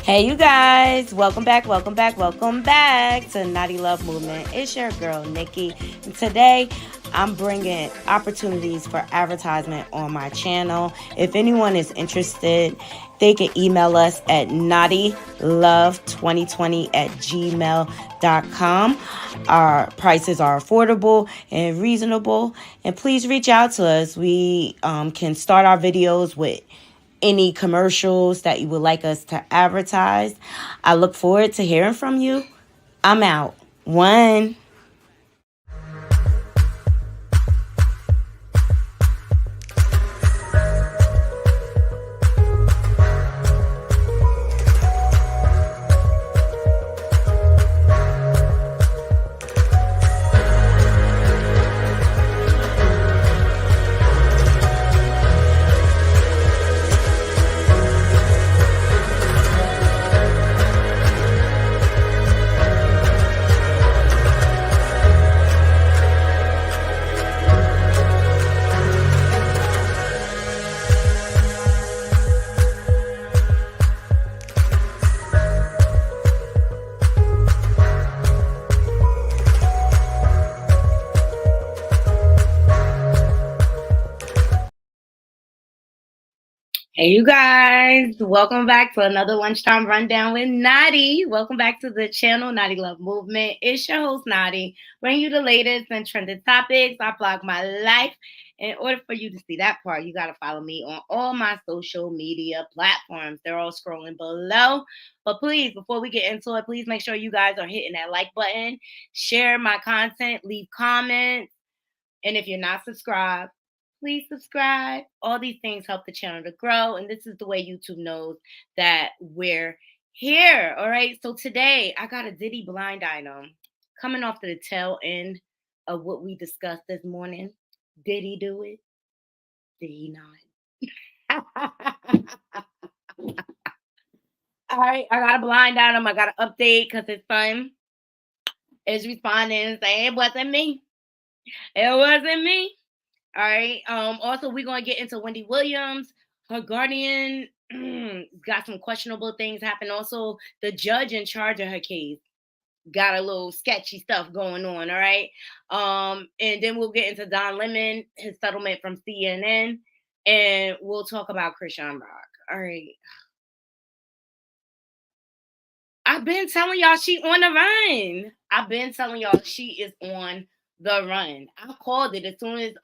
Hey, you guys, welcome back to Naughty Love Movement. It's your girl, Nikki. And today, I'm bringing opportunities for advertisement on my channel. If anyone is interested, they can email us at naughtylove2020@gmail.com. Our prices are affordable and reasonable. And please reach out to us. We can start our videos with any commercials that you would like us to advertise. I look forward to hearing from you. I'm out. One. Hey, you guys, welcome back to another lunchtime rundown with Naughty. Welcome back to the channel, Naughty Love Movement. It's your host, Naughty, bringing you the latest and trending topics. I vlog my life. In order for you to see that part, you got to follow me on all my social media platforms. They're all scrolling below. But please, before we get into it, please make sure you guys are hitting that like button, share my content, leave comments. And if you're not subscribed, please subscribe. All these things help the channel to grow. And this is the way YouTube knows that we're here. All right. So today I got a Diddy blind item coming off to the tail end of what we discussed this morning. Did he do it? Did he not? All right. I got a blind item. I got an update because his son is responding and saying it wasn't me. It wasn't me. All right. Also, we're gonna get into Wendy Williams. Her guardian got some questionable things happen. Also, the judge in charge of her case got a little sketchy stuff going on. All right. And then we'll get into Don Lemon, his settlement from CNN, and we'll talk about Chrisean Rock. All right. I've been telling y'all she on the run. I've been telling y'all she is on the run. I called it as soon as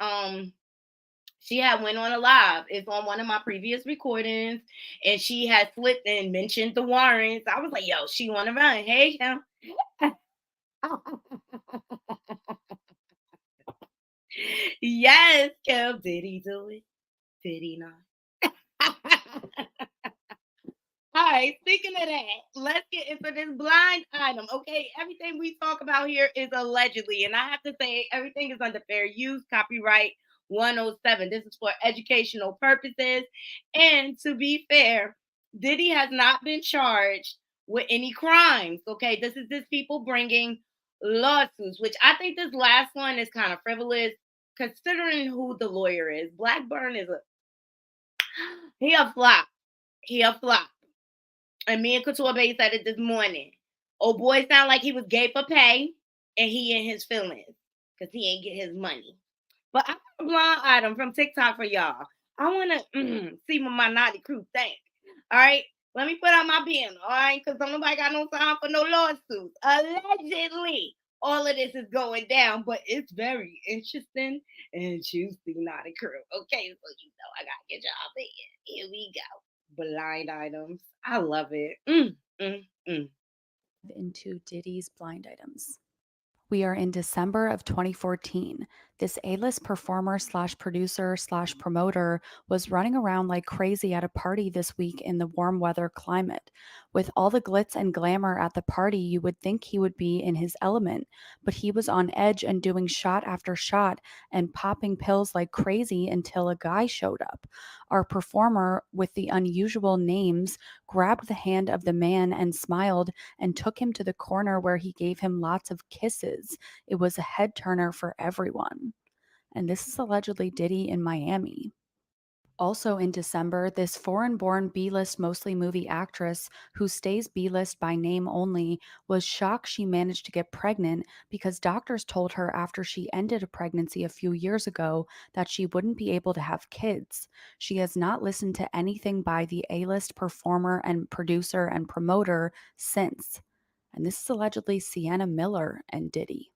she had went on a live. It's on one of my previous recordings, and she had slipped and mentioned the warrants. I was like, "Yo, she want to run? Hey, Kim." Yes, Kim. Did he do it? Did he not? All right, speaking of that, let's get into this blind item. Okay, everything we talk about here is allegedly, and I have to say everything is under fair use, copyright 107. This is for educational purposes. And to be fair, Diddy has not been charged with any crimes. Okay, this is just people bringing lawsuits, which I think this last one is kind of frivolous considering who the lawyer is. Blackburn is he a flop. He a flop. And me and Couture Bay said it this morning. Oh boy, sound like he was gay for pay, and he in his feelings because he ain't get his money. But I got a blind item from TikTok for y'all. I want to see what my naughty crew think. All right, let me put out my pen. All right, because nobody got no time for no lawsuits. Allegedly, all of this is going down, but it's very interesting and juicy, naughty crew. Okay, so you know I gotta get y'all in. Here we go. Blind items. I love it. Mm, mm. Into Diddy's blind items. We are in December of 2014. This A-list performer slash producer slash promoter was running around like crazy at a party this week in the warm weather climate. With all the glitz and glamour at the party, you would think he would be in his element, but he was on edge and doing shot after shot and popping pills like crazy until a guy showed up. Our performer, with the unusual names, grabbed the hand of the man and smiled and took him to the corner where he gave him lots of kisses. It was a head turner for everyone. And this is allegedly Diddy in Miami. Also in December, this foreign born B list mostly movie actress who stays B list by name only was shocked she managed to get pregnant because doctors told her after she ended a pregnancy a few years ago that she wouldn't be able to have kids. She has not listened to anything by the A list performer and producer and promoter since. And this is allegedly Sienna Miller and Diddy.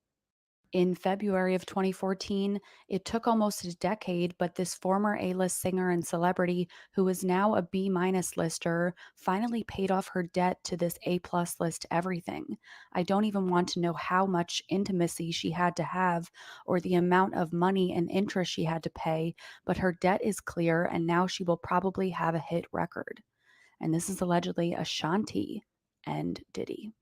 In February of 2014, it took almost a decade, but this former A list singer and celebrity, who is now a B minus lister, finally paid off her debt to this A plus list everything. I don't even want to know how much intimacy she had to have or the amount of money and interest she had to pay, but her debt is clear and now she will probably have a hit record. And this is allegedly Ashanti and Diddy.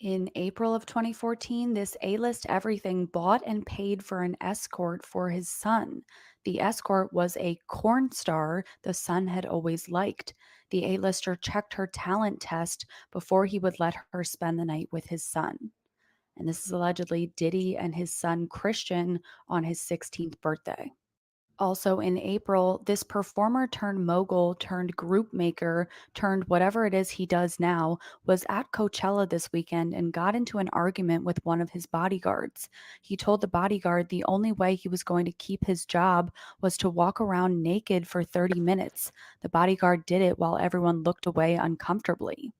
In April of 2014, this A list everything bought and paid for an escort for his son. The escort was a corn star the son had always liked. The A lister checked her talent test before he would let her spend the night with his son. And this is allegedly Diddy and his son Christian on his 16th birthday. Also in April, this performer turned mogul turned group maker turned whatever it is he does now was at Coachella this weekend and got into an argument with one of his bodyguards. He told the bodyguard the only way he was going to keep his job was to walk around naked for 30 minutes. The bodyguard did it while everyone looked away uncomfortably.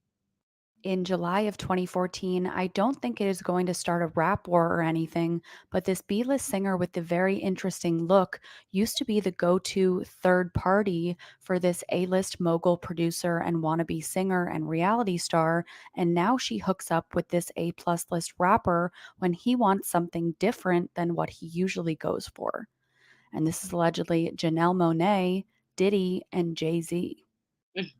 In July of 2014, I don't think it is going to start a rap war or anything, but this B list singer with the very interesting look used to be the go to third party for this A list mogul producer and wannabe singer and reality star, and now she hooks up with this A plus list rapper when he wants something different than what he usually goes for. And this is allegedly Janelle Monáe, Diddy, and Jay Z.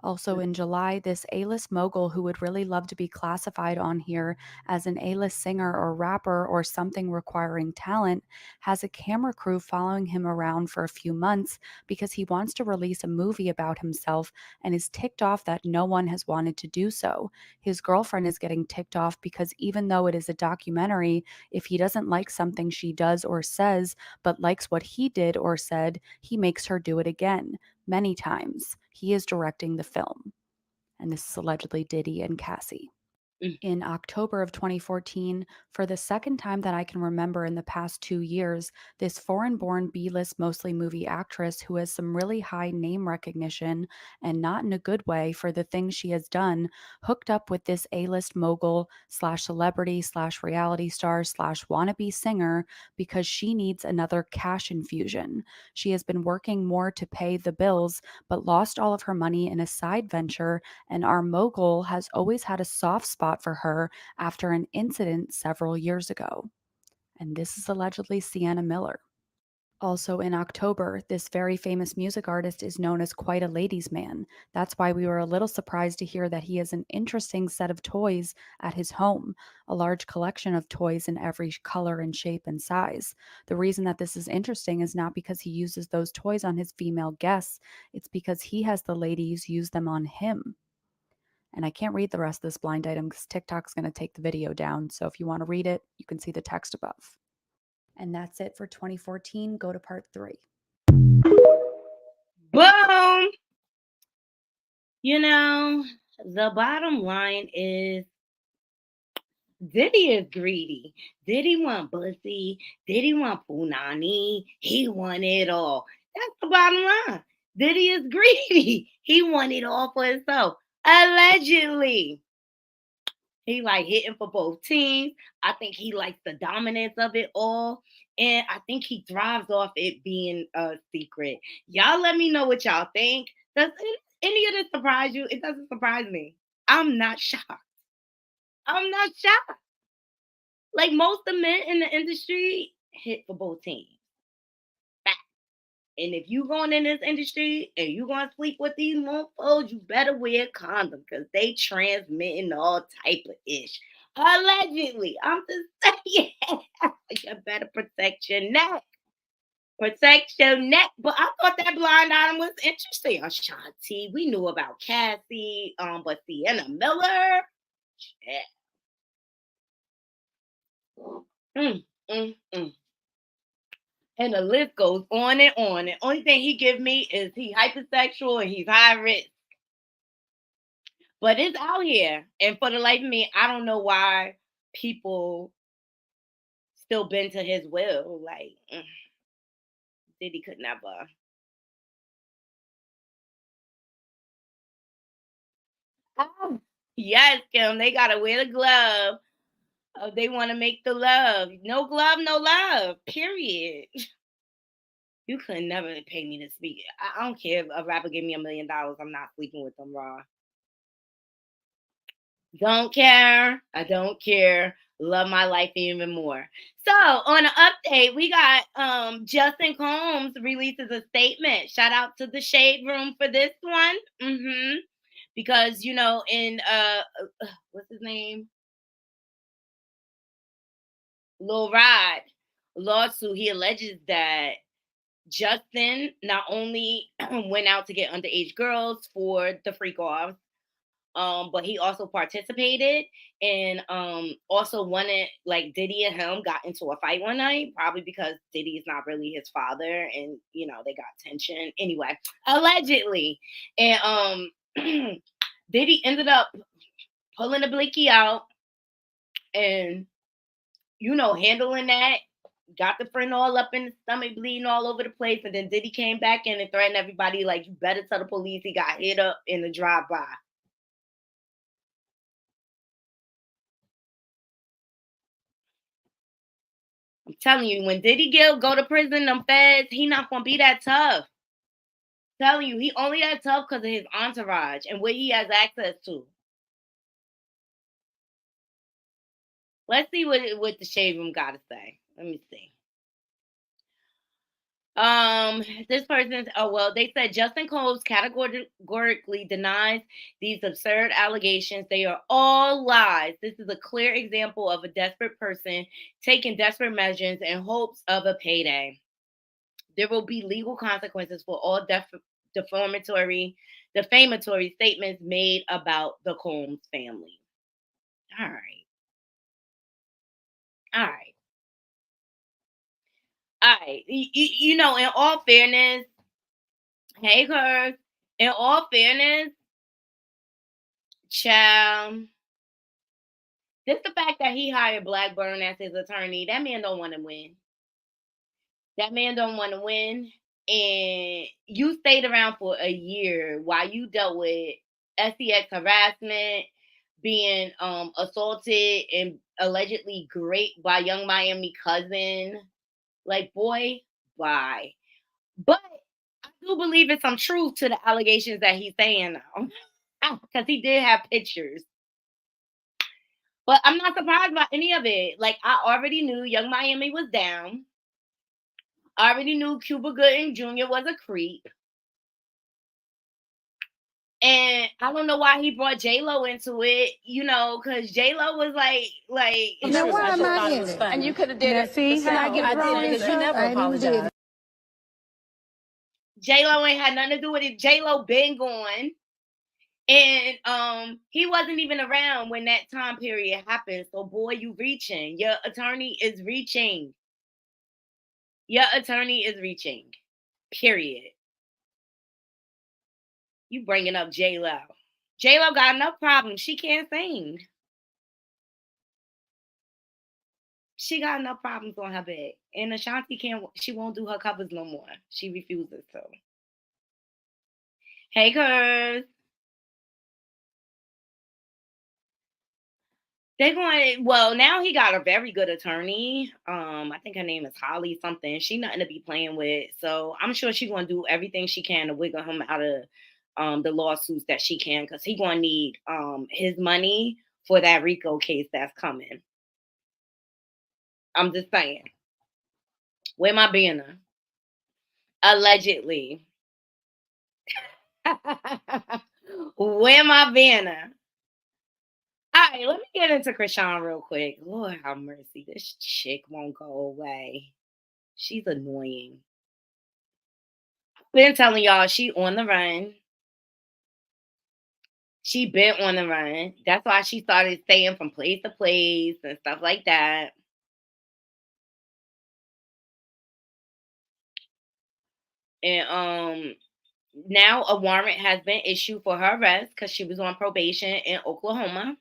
Also in July, this A list mogul who would really love to be classified on here as an A list singer or rapper or something requiring talent has a camera crew following him around for a few months because he wants to release a movie about himself and is ticked off that no one has wanted to do so. His girlfriend is getting ticked off because even though it is a documentary, if he doesn't like something she does or says, but likes what he did or said, he makes her do it again many times. He is directing the film. And this is allegedly Diddy and Cassie. In October of 2014, for the second time that I can remember in the past 2 years, this foreign born B list mostly movie actress who has some really high name recognition and not in a good way for the things she has done hooked up with this A list mogul slash celebrity slash reality star slash wannabe singer because she needs another cash infusion. She has been working more to pay the bills, but lost all of her money in a side venture, and our mogul has always had a soft spot for her after an incident several years ago. And this is allegedly Sienna Miller. Also in October, this very famous music artist is known as quite a ladies' man. That's why we were a little surprised to hear that he has an interesting set of toys at his home, a large collection of toys in every color and shape and size. The reason that this is interesting is not because he uses those toys on his female guests, it's because he has the ladies use them on him. And I can't read the rest of this blind item because TikTok's going to take the video down. So if you want to read it, you can see the text above. And that's it for 2014. Go to part 3. Boom. The bottom line is Diddy is greedy. Diddy want pussy. Diddy want punani. He want it all. That's the bottom line. Diddy is greedy. He want it all for himself. Allegedly. He like hitting for both teams. I think he likes the dominance of it all. And I think he thrives off it being a secret. Y'all let me know what y'all think. Does any of this surprise you? It doesn't surprise me. I'm not shocked. I'm not shocked. Like most of the men in the industry hit for both teams. Fact. And if you going in this industry and you gonna sleep with these mofos, you better wear a condom because they transmitting all type of ish. Allegedly, I'm just saying, you better protect your neck. Protect your neck. But I thought that blind item was interesting. Ashanti, we knew about Cassie, but Sienna Miller, yeah. Mm, mm, mm. And the list goes on and on. The only thing he give me is he hypersexual and he's high risk. But it's out here. And for the life of me, I don't know why people still bend to his will. Like, Diddy could never. Yes, Kim, they gotta wear the glove. They want to make the love. No glove, no love. Period. You could never pay me to speak. I don't care if a rapper gave me $1 million. I'm not sleeping with them raw. Don't care. I don't care. Love my life even more. So on an update, we got Justin Combs releases a statement. Shout out to the Shade Room for this one. Because in what's his name? Lil Rod lawsuit, he alleges that Justin not only went out to get underage girls for the freak offs, but he also participated and also wanted, like, Diddy and him got into a fight one night, probably because Diddy is not really his father, and they got tension anyway, allegedly. And Diddy ended up pulling the blicky out and handling that. Got the friend all up in the stomach, bleeding all over the place, and then Diddy came back in and threatened everybody, like, you better tell the police he got hit up in the drive-by. I'm telling you, when Diddy go to prison, them feds, he not gonna be that tough. I'm telling you, he only that tough because of his entourage and what he has access to. Let's see what the Shade Room got to say. Let me see. This person, they said Justin Combs categorically denies these absurd allegations. They are all lies. This is a clear example of a desperate person taking desperate measures in hopes of a payday. There will be legal consequences for all defamatory statements made about the Combs family. All right. All right. All right. In all fairness, hey, Curve, in all fairness, child, just the fact that he hired Blackburn as his attorney, that man don't want to win. That man don't want to win. And you stayed around for a year while you dealt with sex harassment, being assaulted and allegedly raped by Young Miami cousin. Like, boy, bye. But I do believe there's some truth to the allegations that he's saying now. Because he did have pictures. But I'm not surprised by any of it. Like, I already knew Young Miami was down. I already knew Cuba Gooding Jr. was a creep. And I don't know why he brought J-Lo into it, because J-Lo was like. Now, why am I in it? And you could have did Now, it. see how I get thrown in because you never apologized. J-Lo ain't had nothing to do with it. J-Lo been gone. And he wasn't even around when that time period happened. So, boy, you reaching. Your attorney is reaching. Your attorney is reaching. Period. You bringing up J-Lo. J-Lo got enough problems. She can't sing. She got enough problems on her bed. And Ashanti she won't do her covers no more. She refuses to. Hey, Curse. Now he got a very good attorney. I think her name is Holly something. She nothing to be playing with. So I'm sure she's gonna do everything she can to wiggle him out of the lawsuits that she can, because he gonna need his money for that RICO case that's coming. I'm just saying. Where my banner? Allegedly. Where my banner? All right, let me get into Chrisean real quick. Lord have mercy. This chick won't go away. She's annoying. Been telling y'all she on the run. She been on the run. That's why she started staying from place to place and stuff like that. And now a warrant has been issued for her arrest because she was on probation in Oklahoma.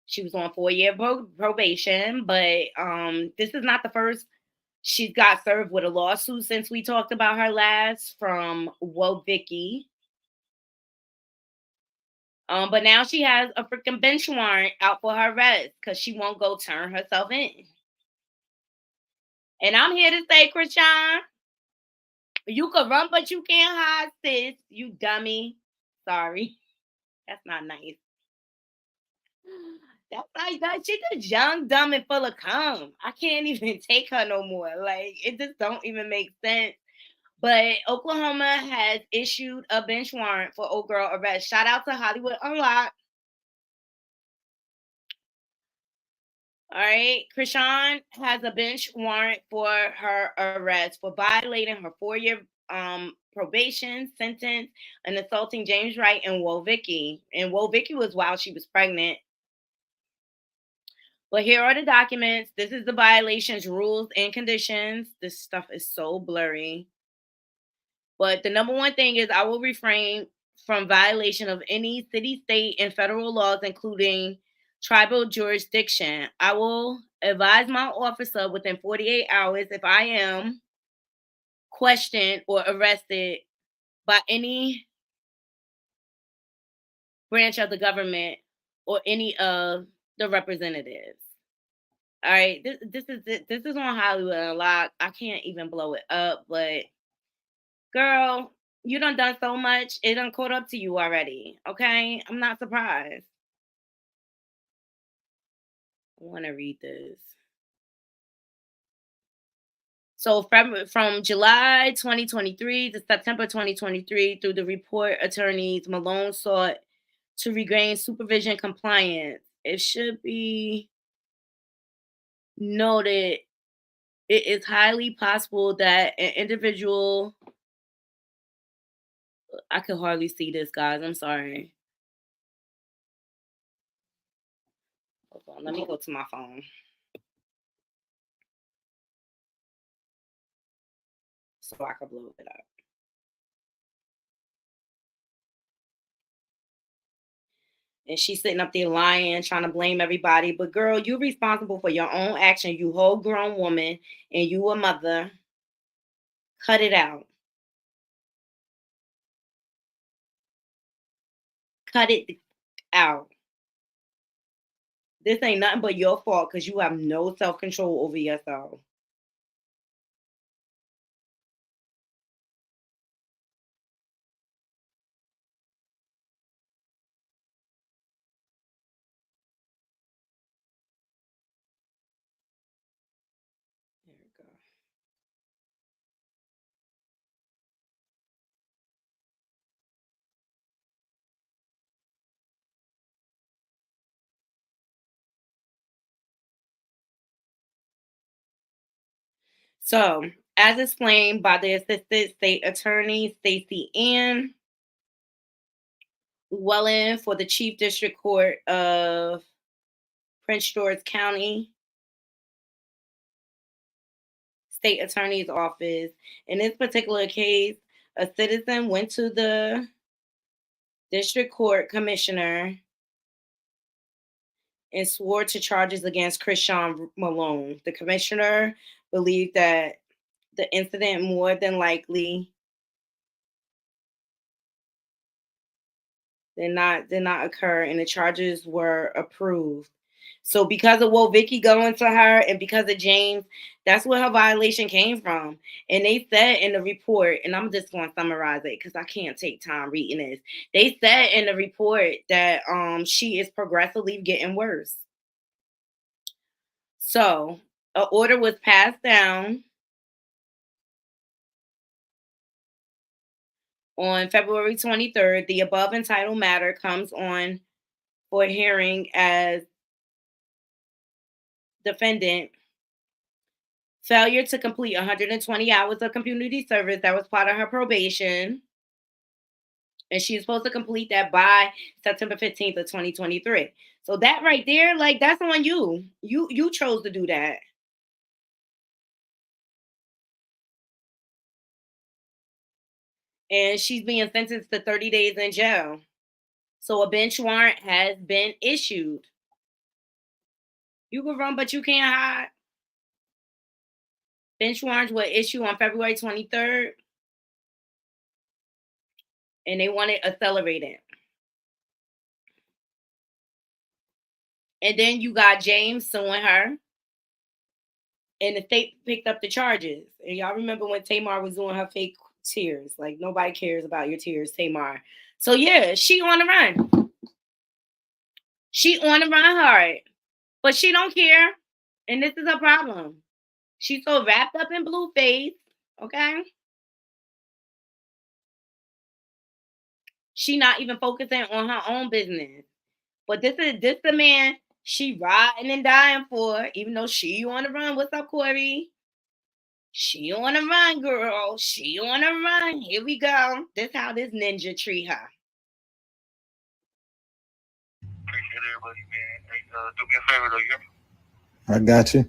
She was on 4-year probation, but this is not the first she's got served with a lawsuit since we talked about her last from Woe Vicky. But now she has a freaking bench warrant out for her arrest because she won't go turn herself in. And I'm here to say, Chrisean, you could run, but you can't hide, sis. You dummy. Sorry. That's not nice. That's like that. She's just young, dumb, and full of cum. I can't even take her no more. Like, it just don't even make sense. But Oklahoma has issued a bench warrant for old girl arrest. Shout out to Hollywood Unlocked. All right. Chrisean has a bench warrant for her arrest for violating her 4-year probation sentence and assaulting James Wright and Woe Vicky. And Woe Vicky was while she was pregnant. But here are the documents. This is the violations, rules, and conditions. This stuff is so blurry. But the number one thing is I will refrain from violation of any city, state, and federal laws, including tribal jurisdiction. I will advise my officer within 48 hours if I am questioned or arrested by any branch of the government or any of the representatives. All right, this is on Hollywood Unlocked. I can't even blow it up, but girl, you done so much. It done caught up to you already. Okay, I'm not surprised. I want to read this. So from July 2023 to September 2023, through the report, attorneys Malone sought to regain supervision compliance. It should be noted it is highly possible that an individual, I can hardly see this, guys. I'm sorry. Hold on, let me go to my phone so I can blow it up. And she's sitting up there lying, trying to blame everybody. But girl, you're responsible for your own action. You whole grown woman and you a mother. Cut it out. Cut it out. This ain't nothing but your fault because you have no self-control over yourself. There we go. So, as explained by the Assistant State Attorney Stacey Ann Llewellyn for the Chief District Court of Prince George County State Attorney's Office. In this particular case, a citizen went to the District Court Commissioner and swore to charges against Chrisean Malone. The commissioner believed that the incident more than likely did not occur, and the charges were approved. So because of what Vicky going to her and because of James, that's where her violation came from. And they said in the report, and I'm just going to summarize it because I can't take time reading this. They said in the report that she is progressively getting worse. So an order was passed down on February 23rd. The above entitled matter comes on for hearing as defendant failure to complete 120 hours of community service that was part of her probation. And she's supposed to complete that by September 15th of 2023. So that right there, like, that's on you. You chose to do that. And she's being sentenced to 30 days in jail. So a bench warrant has been issued. You can run, but you can't hide. Bench warrants were issued on February 23rd, and they want it accelerated. And then you got James suing her, and the state picked up the charges. And y'all remember when Tamar was doing her fake tears? Like, nobody cares about your tears, Tamar. So yeah, she on the run. She on the run hard, but she don't care, and this is her problem. She's so wrapped up in Blueface, okay? She not even focusing on her own business. But this the man she riding and dying for, even though she on the run. What's up, Corey? She on the run, girl. She on the run. Here we go. This how this ninja treat her. Appreciate everybody, man. Hey, do me a favor, though. You hear me? I got you.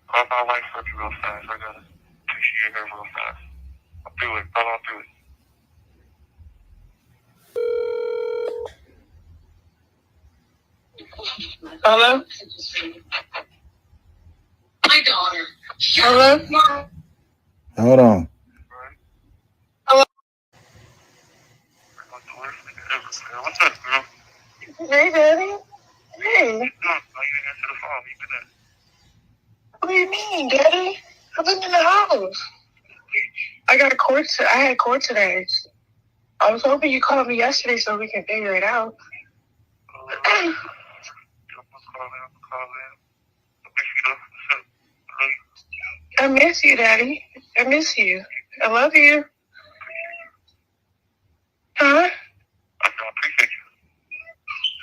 Call my wife for you real fast. I gotta appreciate her real fast. I'll do it. I'll do it. Hello? My daughter. Hello? Hold on. Hello? What's up, girl? Hey, Daddy. Hey. How you answer the phone? You been at? What do you mean, Daddy? I've been in the house. I had court today. I was hoping you called me yesterday so we can figure it out. I miss you, Daddy. I miss you. I love you. Huh? I appreciate you.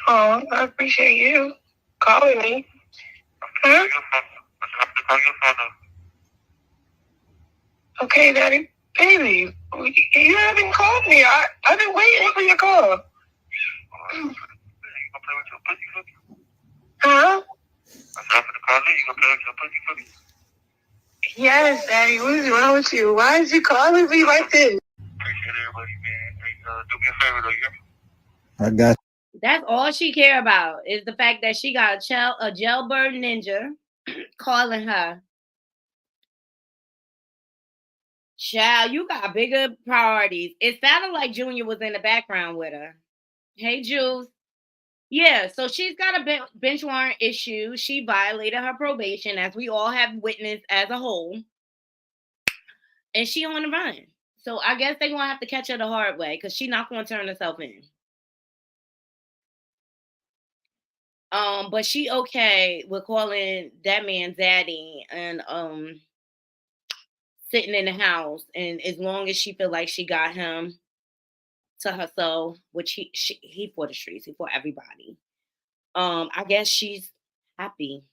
Oh, I appreciate you calling me. Huh? Okay, Daddy. Baby, you haven't called me. I've been waiting for your call. Huh? Yes, Daddy. What is wrong with you? Why is you calling me like this? Appreciate everybody, man. Hey, do me a favor, though. You hear me? I got you. That's all she care about is the fact that she got a jailbird ninja calling her. Child, you got bigger priorities. It sounded like Junior was in the background with her. Hey, Jules. Yeah, so she's got a bench warrant issue. She violated her probation, as we all have witnessed as a whole. And she on the run. So I guess they're going to have to catch her the hard way because she's not going to turn herself in. But she okay with calling that man daddy and sitting in the house, and as long as she feel like she got him to herself, which he for the streets, he for everybody. I guess she's happy.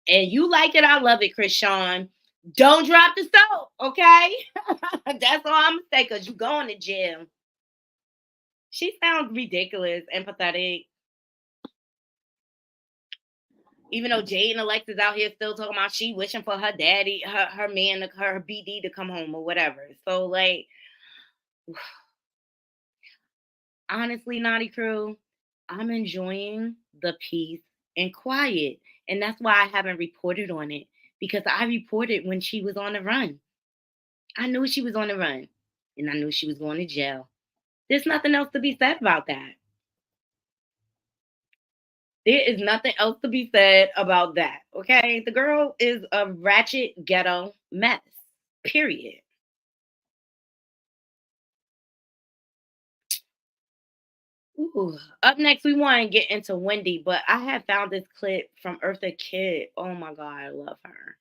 And you like it, I love it, Chrisean. Don't drop the soap, okay? That's all I'm gonna say, because you going to jail. She sounds ridiculous and pathetic. Even though Jade and Alexis out here still talking about she wishing for her daddy, her man, her BD to come home or whatever. So, like, honestly, Naughty Crew, I'm enjoying the peace and quiet. And that's why I haven't reported on it, because I reported when she was on the run. I knew she was on the run, and I knew she was going to jail. There's nothing else to be said about that. There is nothing else to be said about that, okay? The girl is a ratchet ghetto mess, period. Ooh. Up next, we want to get into Wendy, but I have found this clip from Eartha Kitt. Oh my God, I love her.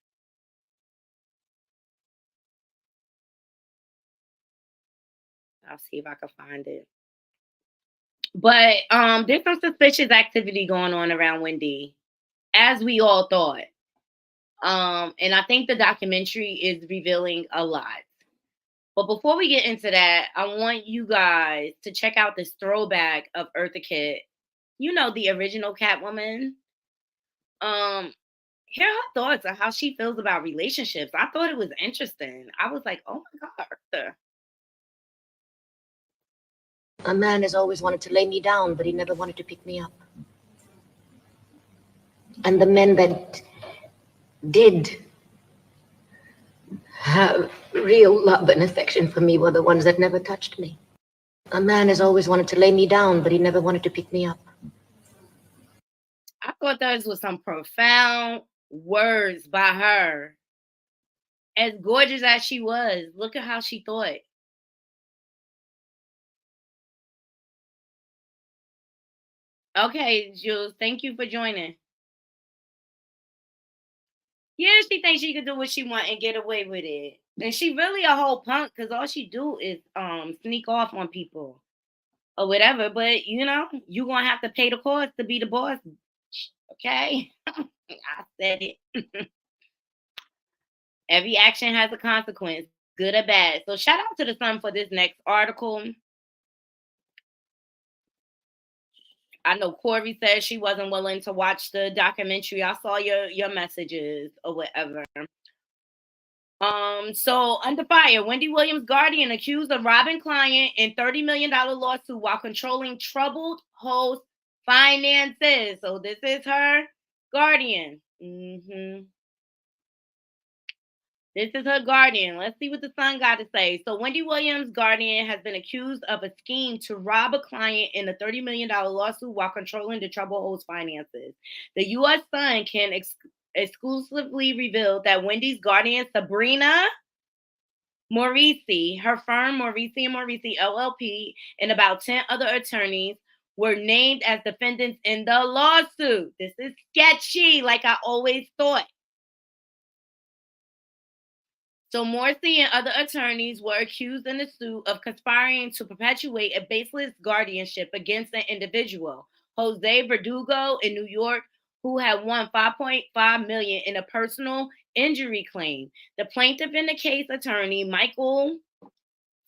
I'll see if I can find it. But there's some suspicious activity going on around Wendy, as we all thought. And I think the documentary is revealing a lot. But before we get into that, I want you guys to check out this throwback of Eartha Kitt. You know, the original Catwoman. Hear her thoughts on how she feels about relationships. I thought it was interesting. I was like, oh my God, Eartha. A man has always wanted to lay me down, but he never wanted to pick me up. And the men that did have real love and affection for me were the ones that never touched me. A man has always wanted to lay me down, but he never wanted to pick me up. I thought those were some profound words by her. As gorgeous as she was, look at how she thought. Okay, Jules, thank you for joining. Yeah, she thinks she can do what she want and get away with it. And she really a whole punk because all she do is sneak off on people or whatever. But you know, you gonna have to pay the cost to be the boss. Okay? I said it. Every action has a consequence, good or bad. So shout out to the Sun for this next article. I know Corey said she wasn't willing to watch the documentary. I saw your messages or whatever. So under fire, Wendy Williams' guardian accused of robbing client in $30 million lawsuit while controlling troubled host finances. So this is her guardian. This is her guardian. Let's see what the Sun got to say. So Wendy Williams' guardian has been accused of a scheme to rob a client in a $30 million lawsuit while controlling the troubled host finances. The U.S. Sun can exclusively reveal that Wendy's guardian, Sabrina Morisi, her firm Morisi & Morisi LLP, and about 10 other attorneys were named as defendants in the lawsuit. This is sketchy, like I always thought. So Morsi and other attorneys were accused in the suit of conspiring to perpetuate a baseless guardianship against an individual, Jose Verdugo in New York, who had won $5.5 million in a personal injury claim. The plaintiff in the case, attorney Michael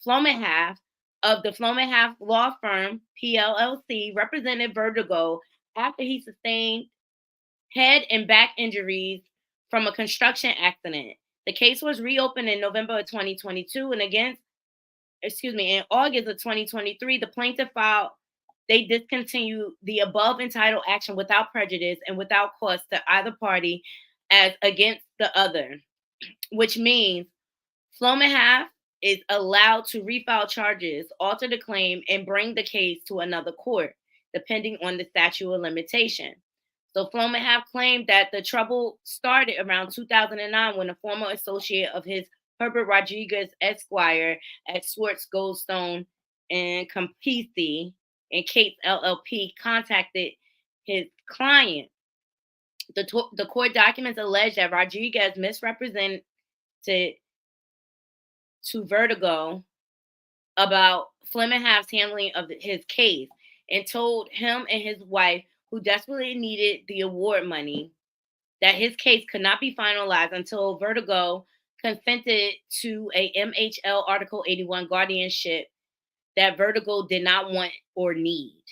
Flomenhalf of the Flomenhalf law firm PLLC, represented Verdugo after he sustained head and back injuries from a construction accident. The case was reopened in November of 2022, and in August of 2023, the plaintiff filed. They discontinued the above entitled action without prejudice and without cost to either party as against the other, which means Flomenhalf is allowed to refile charges, alter the claim, and bring the case to another court, depending on the statute of limitation. So Flomenhalf claimed that the trouble started around 2009 when a former associate of his, Herbert Rodriguez Esquire at Swartz Goldstone and Campisi and Cates LLP contacted his client. The court documents allege that Rodriguez misrepresented to Verdugo about Flomenhalf's handling of his case and told him and his wife, who desperately needed the award money, that his case could not be finalized until Verdugo consented to a MHL Article 81 guardianship that Verdugo did not want or need.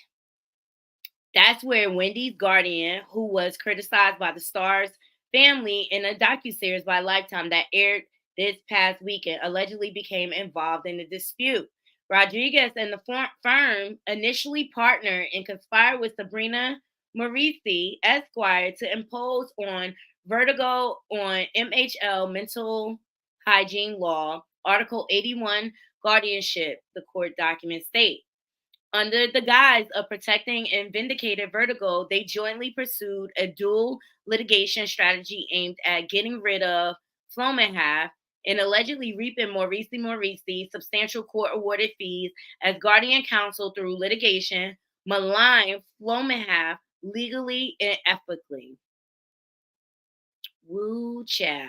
That's where Wendy's guardian, who was criticized by the Star's family in a docuseries by Lifetime that aired this past weekend, allegedly became involved in the dispute. Rodriguez and the firm initially partnered and conspired with Sabrina Morisi Esquire to impose on Verdugo on MHL mental hygiene law, Article 81 guardianship, the court documents state. Under the guise of protecting and vindicating Verdugo, they jointly pursued a dual litigation strategy aimed at getting rid of Flomenhalf and allegedly reaping Morisi substantial court-awarded fees as guardian counsel through litigation, malign Flomenhalf legally and ethically. Woo chow.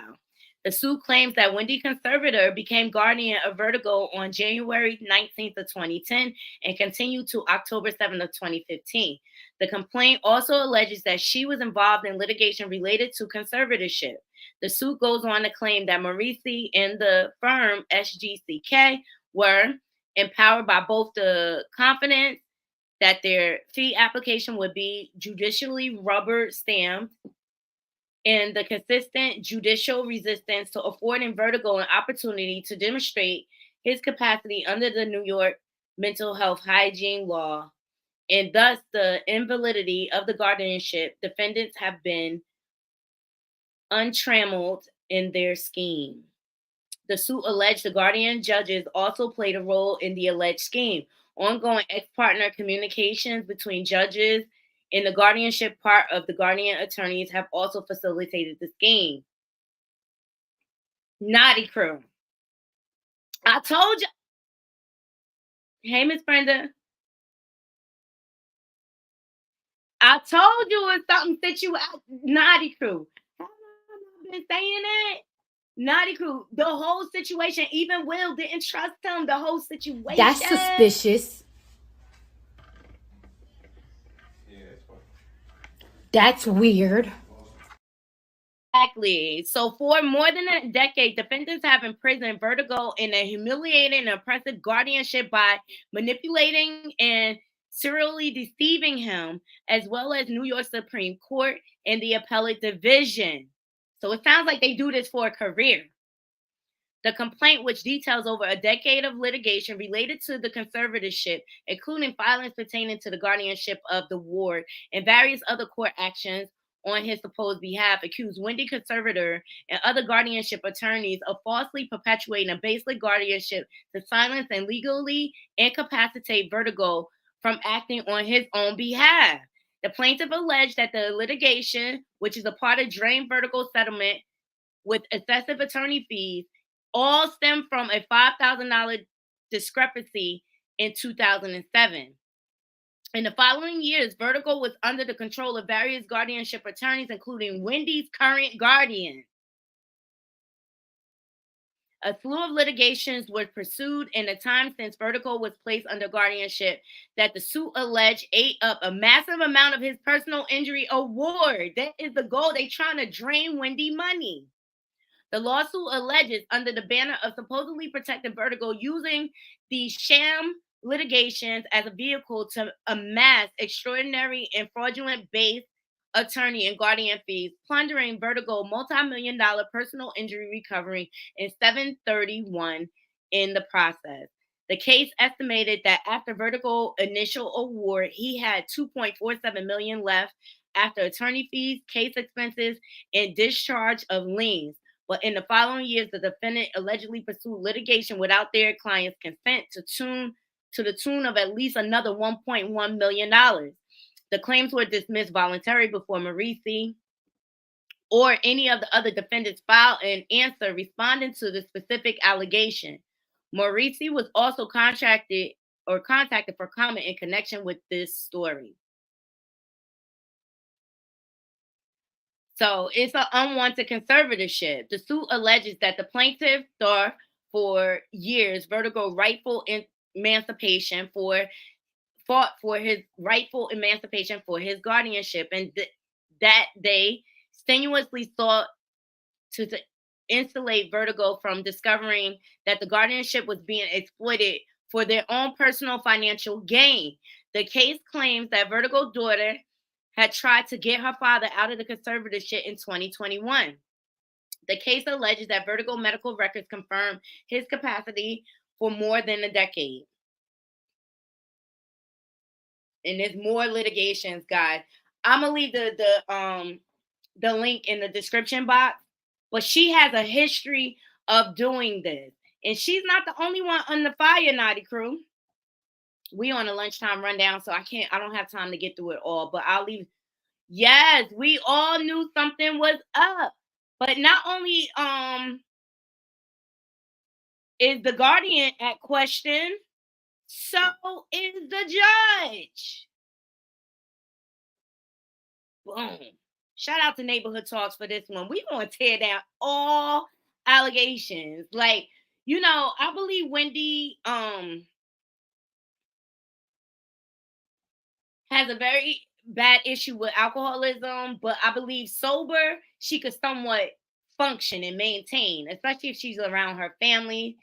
The suit claims that Wendy Conservator became guardian of Vertigo on January 19th of 2010 and continued to October 7th of 2015. The complaint also alleges that she was involved in litigation related to conservatorship. The suit goes on to claim that Maurice and the firm SGCK were empowered by both the confidence that their fee application would be judicially rubber stamped and the consistent judicial resistance to affording Vertigo an opportunity to demonstrate his capacity under the New York mental health hygiene law, and thus the invalidity of the guardianship. Defendants have been untrammeled in their scheme. The suit alleged the guardian judges also played a role in the alleged scheme. Ongoing ex-partner communications between judges and the guardianship part of the guardian attorneys have also facilitated the scheme. Naughty crew. I told you. Hey, Miss Brenda. I told you it's something that you out. Naughty crew. Have I been saying that? Naughty crew. The whole situation, even Will didn't trust him. The whole situation. That's suspicious. That's weird. Exactly. So for more than a decade, defendants have imprisoned Vertigo in a humiliating and oppressive guardianship by manipulating and serially deceiving him, as well as New York Supreme Court and the appellate division. So it sounds like they do this for a career. The complaint, which details over a decade of litigation related to the conservatorship, including filings pertaining to the guardianship of the ward and various other court actions on his supposed behalf, accused Wendy Conservator and other guardianship attorneys of falsely perpetuating a baseless guardianship to silence and legally incapacitate Vertigo from acting on his own behalf. The plaintiff alleged that the litigation, which is a part of Drain Vertigo settlement with excessive attorney fees, all stem from a $5,000 discrepancy in 2007. In the following years, Vertigo was under the control of various guardianship attorneys, including Wendy's current guardian. A slew of litigations were pursued in the time since Vertigo was placed under guardianship that the suit alleged ate up a massive amount of his personal injury award. That is the goal. They're trying to drain Wendy money. The lawsuit alleges, under the banner of supposedly protecting Vertigo, using these sham litigations as a vehicle to amass extraordinary and fraudulent base attorney and guardian fees, plundering Vertigo multi-million-dollar personal injury recovery in 731 in the process. The case estimated that after Vertigo initial award, he had $2.47 million left after attorney fees, case expenses, and discharge of liens. But in the following years, the defendant allegedly pursued litigation without their client's consent to the tune of at least another $1.1 million. The claims were dismissed voluntarily before Maurice or any of the other defendants filed an answer responding to the specific allegation. Maurice was also contacted for comment in connection with this story. So it's an unwanted conservatorship. The suit alleges that the plaintiff thought for years Vertigo fought for his rightful emancipation for his guardianship, and that they strenuously sought to insulate Vertigo from discovering that the guardianship was being exploited for their own personal financial gain. The case claims that Vertigo's daughter had tried to get her father out of the conservatorship in 2021. The case alleges that Vertigo medical records confirm his capacity for more than a decade. And there's more litigations, guys. I'm gonna leave the link in the description box, but she has a history of doing this, and she's not the only one on the fire, Naughty Crew. We on a lunchtime rundown, so I don't have time to get through it all, but I'll leave. Yes, we all knew something was up, but not only is the guardian at question, so is the judge. Boom. Shout out to Neighborhood Talks for this one. We're going to tear down all allegations. Like, you know, I believe Wendy has a very bad issue with alcoholism, but I believe sober, she could somewhat function and maintain, especially if she's around her family.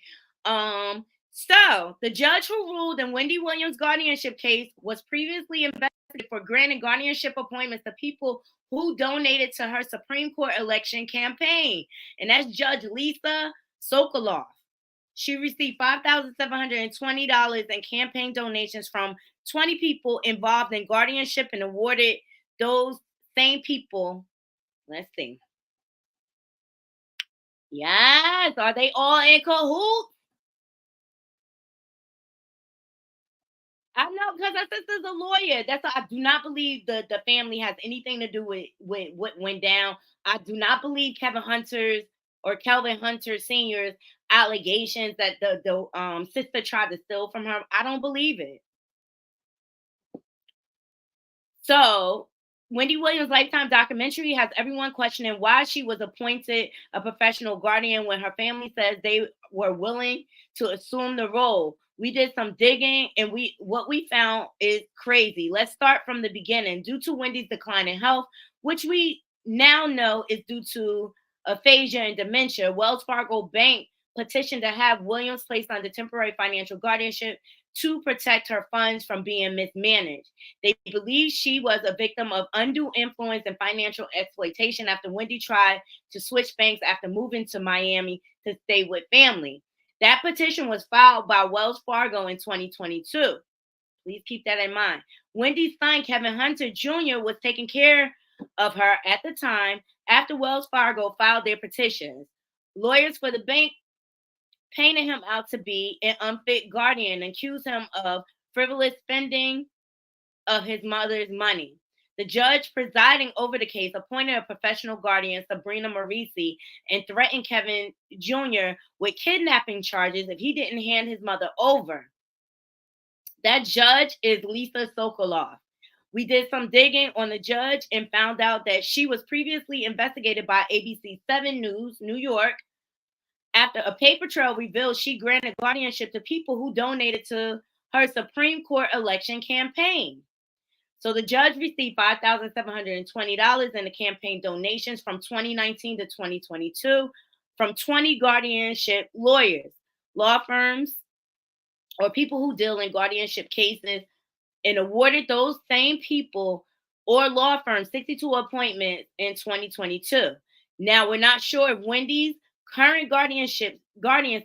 So the judge who ruled in Wendy Williams' guardianship case was previously investigated for granting guardianship appointments to people who donated to her Supreme Court election campaign. And that's Judge Lisa Sokoloff. She received $5,720 in campaign donations from 20 people involved in guardianship and awarded those same people. Let's see. Yes, are they all in cahoots? I know, because my sister's a lawyer. That's why I do not believe the family has anything to do with what went down. I do not believe Kelvin Hunter Sr.'s allegations that the sister tried to steal from her. I don't believe it. So Wendy Williams' Lifetime documentary has everyone questioning why she was appointed a professional guardian when her family says they were willing to assume the role. We did some digging and what we found is crazy. Let's start from the beginning. Due to Wendy's decline in health, which we now know is due to aphasia and dementia, Wells Fargo Bank petitioned to have Williams placed under temporary financial guardianship to protect her funds from being mismanaged. They believe she was a victim of undue influence and financial exploitation after Wendy tried to switch banks after moving to Miami to stay with family. That petition was filed by Wells Fargo in 2022. Please keep that in mind. Wendy's son, Kevin Hunter Jr., was taking care of her at the time after Wells Fargo filed their petitions. Lawyers for the bank painted him out to be an unfit guardian and accused him of frivolous spending of his mother's money. The judge presiding over the case appointed a professional guardian, Sabrina Marisi, and threatened Kevin Jr. with kidnapping charges if he didn't hand his mother over. That judge is Lisa Sokoloff. We did some digging on the judge and found out that she was previously investigated by ABC 7 News, New York, after a paper trail revealed she granted guardianship to people who donated to her Supreme Court election campaign. So the judge received $5,720 in the campaign donations from 2019 to 2022 from 20 guardianship lawyers, law firms, or people who deal in guardianship cases, and awarded those same people or law firms 62 appointments in 2022. Now, we're not sure if Wendy's current guardian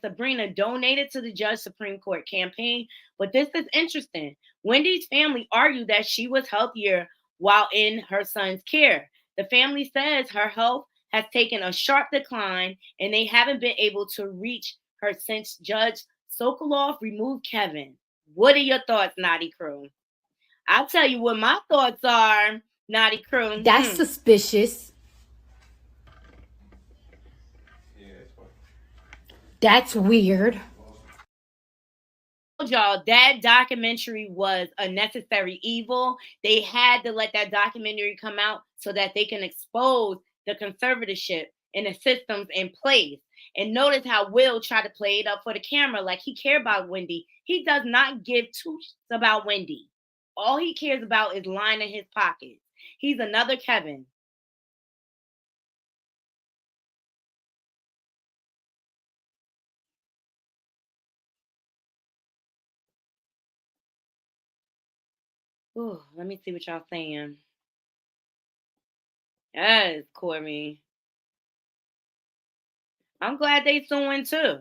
Sabrina donated to the Judge Supreme Court campaign, but this is interesting. Wendy's family argued that she was healthier while in her son's care. The family says her health has taken a sharp decline and they haven't been able to reach her since Judge Sokoloff removed Kevin. What are your thoughts, Naughty Crew? I'll tell you what my thoughts are, Naughty Crew. That's suspicious. That's weird. Y'all, that documentary was a necessary evil. They had to let that documentary come out so that they can expose the conservatorship and the systems in place. And notice how Will tried to play it up for the camera like he cared about Wendy. He does not give two shits about Wendy. All he cares about is lining his pockets. He's another Kevin. Ooh, let me see what y'all saying. Yes, Corey. I'm glad they suing too.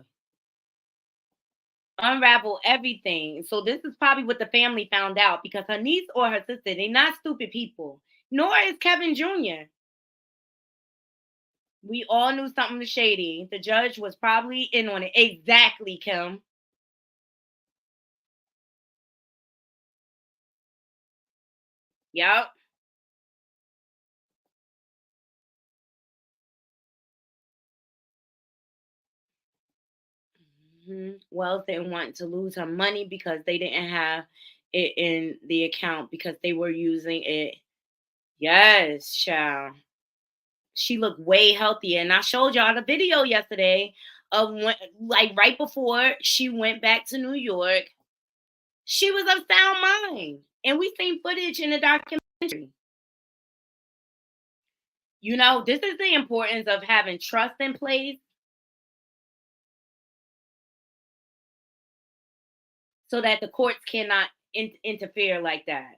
Unravel everything. So this is probably what the family found out because her niece or her sister, they're not stupid people. Nor is Kevin Jr. We all knew something was shady. The judge was probably in on it. Exactly, Kim. Yep. Wells didn't want to lose her money because they didn't have it in the account because they were using it. Yes, child. She looked way healthier. And I showed y'all the video yesterday of when, like right before she went back to New York, she was of sound mind. And we seen footage in the documentary. You know, this is the importance of having trust in place so that the courts cannot interfere like that.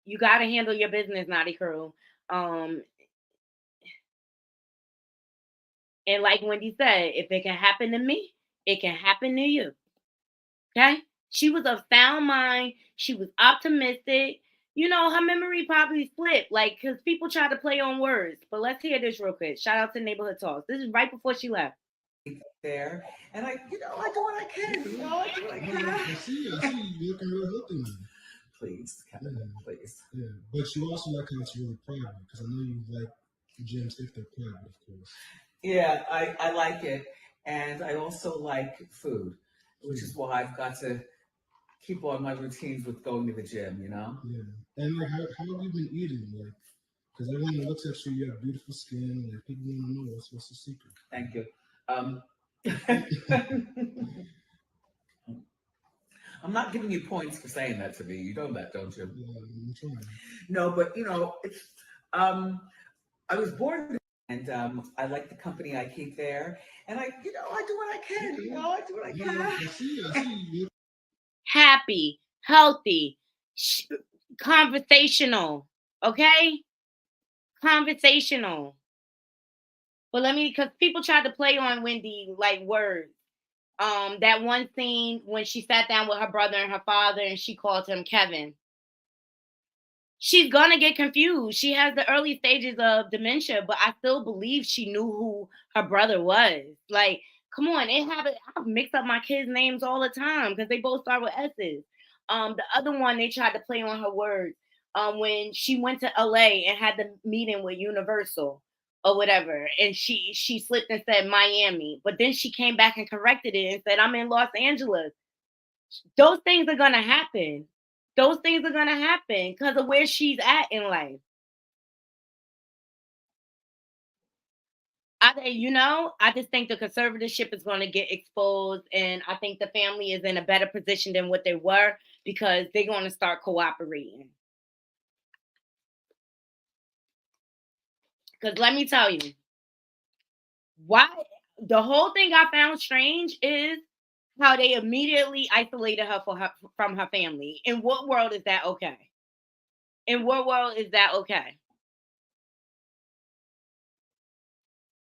You got to handle your business, Naughty Crew. And like Wendy said, if it can happen to me, it can happen to you. Okay? She was of sound mind. She was optimistic. You know, her memory probably slipped, like, because people try to play on words. But let's hear this real quick. Shout out to Neighborhood Talks. This is right before she left. There, and I do what I can. I do what I can. I see you looking real healthy now. Please, Kevin, please. Yeah, but you also like how it's really private, because I know you like the gyms if they're private, of course. Yeah, I like it, and I also like food, which is why I've got to keep on my routines with going to the gym. You know. Yeah, and like how have you been eating? Like, because everyone looks at you, you have beautiful skin. Like people want to know what's the secret. Thank you. I'm not giving you points for saying that to me. You know that, don't you? Yeah, I'm trying. No, but you know, it's I was born and I like the company I keep there, and I do what I can. I do what I can. I see you. Happy, healthy, conversational. Okay? Conversational. But because people tried to play on Wendy like words. That one scene when she sat down with her brother and her father and she called him Kevin. She's gonna get confused. She has the early stages of dementia, but I still believe she knew who her brother was. Like, come on, I mix up my kids' names all the time because they both start with S's. The other one they tried to play on her words. When she went to LA and had the meeting with Universal or whatever, and she slipped and said Miami, but then she came back and corrected it and said I'm in Los Angeles. Those things are gonna happen. Those things are gonna happen because of where she's at in life. I just think the conservatorship is going to get exposed, and I think the family is in a better position than what they were because they're going to start cooperating. Because let me tell you, why the whole thing I found strange is how they immediately isolated her from her family. In what world is that okay? In what world is that okay?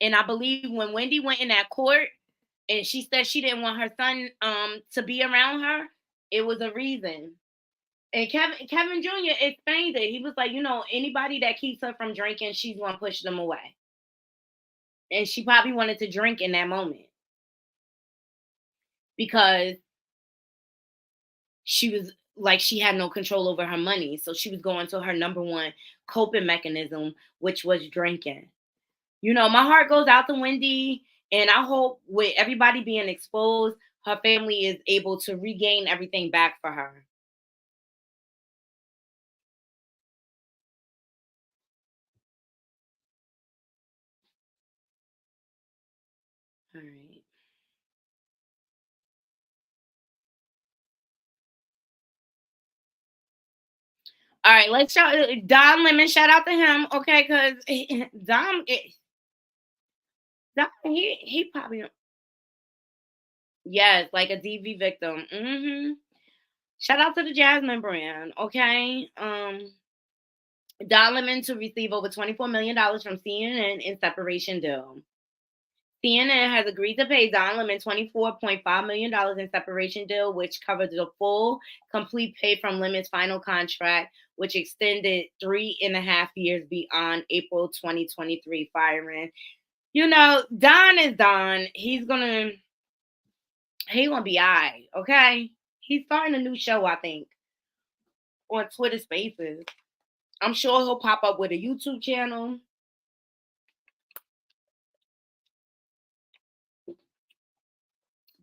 And I believe when Wendy went in that court and she said she didn't want her son to be around her, it was a reason. And Kevin Jr. explained it. He was like, anybody that keeps her from drinking, she's going to push them away. And she probably wanted to drink in that moment because she was like, she had no control over her money. So she was going to her number one coping mechanism, which was drinking. My heart goes out to Wendy, and I hope with everybody being exposed, her family is able to regain everything back for her. All right. All right, let's shout Don Lemon. Shout out to him, okay? Because Don, he probably yes, like a DV victim. Shout out to the Jasmine brand, okay? Don Lemon to receive over $24 million from CNN in separation deal. CNN has agreed to pay Don Lemon $24.5 million in separation deal, which covers the full, complete pay from Lemon's final contract, which extended 3.5 years beyond April 2023 firing. Don is Don. He's gonna be all right, okay? He's starting a new show, I think, on Twitter Spaces. I'm sure he'll pop up with a YouTube channel.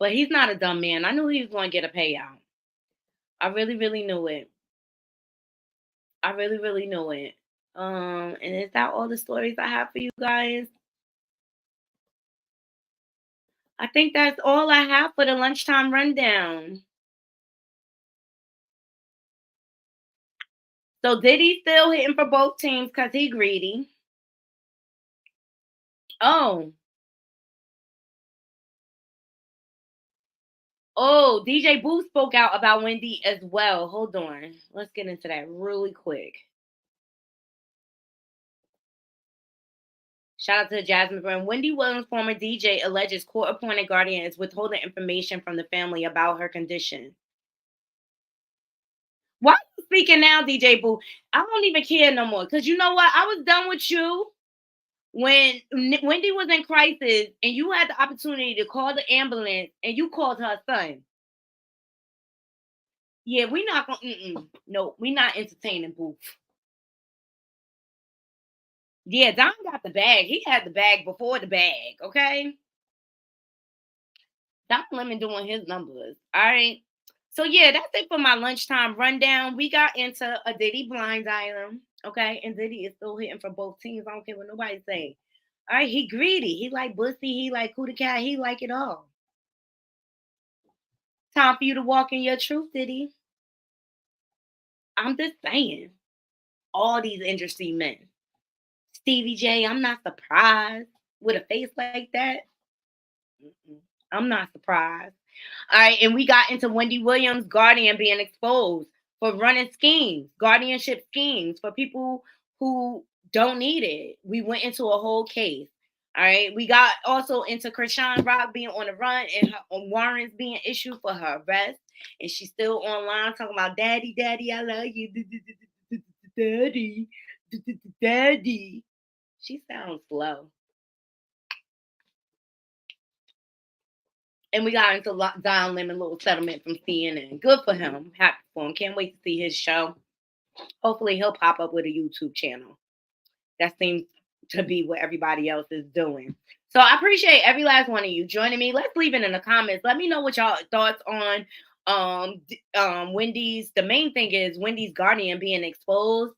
But he's not a dumb man. I knew he was going to get a payout. I really, really knew it. I really, really knew it. And is that all the stories I have for you guys? I think that's all I have for the lunchtime rundown. So Diddy's still hitting for both teams because he greedy. Oh, DJ Boo spoke out about Wendy as well. Hold on. Let's get into that really quick. Shout out to Jasmine Brown. Wendy Williams, former DJ, alleges court-appointed guardian is withholding information from the family about her condition. Why are you speaking now, DJ Boo? I don't even care no more. Because you know what? I was done with you when Wendy was in crisis and you had the opportunity to call the ambulance and you called her son. Yeah, we're not going to, no, we're not entertaining Boo. Yeah, Don got the bag. He had the bag before the bag, okay? Don Lemon doing his numbers, all right? So, yeah, that's it for my lunchtime rundown. We got into a Diddy blind item, okay? And Diddy is still hitting for both teams. I don't care what nobody say. All right, he greedy. He like bussy. He like Kuda Cat. He like it all. Time for you to walk in your truth, Diddy. I'm just saying. All these interesting men. Stevie J, I'm not surprised. With a face like that, I'm not surprised. All right, and we got into Wendy Williams' guardian being exposed for running schemes, guardianship schemes for people who don't need it. We went into a whole case. All right, we got also into Chrisean Rock being on the run and her warrants being issued for her arrest, and she's still online talking about daddy, I love you, daddy. She sounds slow. And we got into Don Lemon little settlement from CNN. Good for him. Happy for him. Can't wait to see his show. Hopefully he'll pop up with a YouTube channel. That seems to be what everybody else is doing. So I appreciate every last one of you joining me. Let's leave it in the comments. Let me know what y'all thoughts on Wendy's. The main thing is Wendy's guardian being exposed.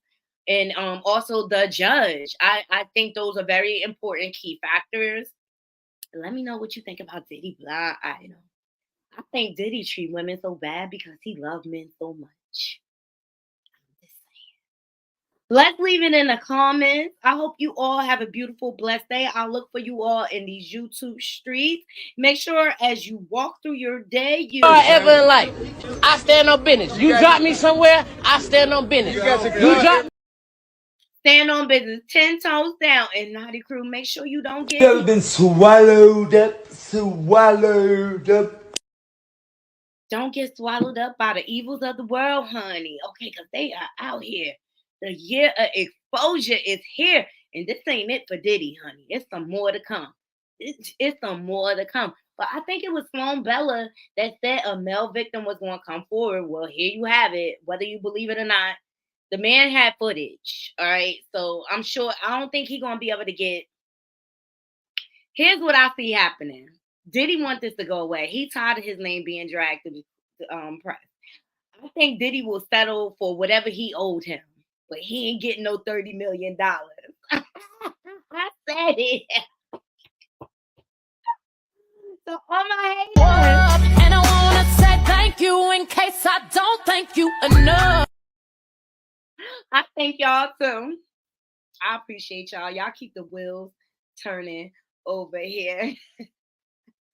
And also the judge. I think those are very important key factors. Let me know what you think about Diddy blind item. I think Diddy treat women so bad because he loves men so much. I'm just saying. Let's leave it in the comments. I hope you all have a beautiful, blessed day. I'll look for you all in these YouTube streets. Make sure as you walk through your day, you ever in life, I stand on business. You drop me somewhere, I stand on business. You drop. Stand on business, 10 toes down, and Naughty Crew, make sure you don't get been swallowed up. Don't get swallowed up by the evils of the world, honey. Okay, because they are out here. The year of exposure is here, and this ain't it for Diddy, honey. It's some more to come. It's some more to come. But I think it was Sloan Bella that said a male victim was going to come forward. Well, here you have it, whether you believe it or not. The man had footage, all right? So I'm sure, I don't think he's going to be able to get. Here's what I see happening. Diddy wants this to go away. He tired of his name being dragged to the press. I think Diddy will settle for whatever he owed him, but he ain't getting no $30 million. I said it. So all my haters. And I want to say thank you in case I don't thank you enough. I thank y'all too. I appreciate y'all. Y'all keep the wheels turning over here.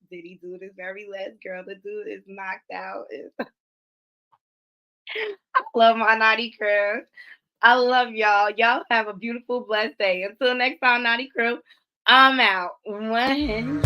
Diddy do this very last girl. The dude is knocked out. I love my Naughty Crew. I love y'all. Y'all have a beautiful, blessed day. Until next time, Naughty Crew, I'm out. One.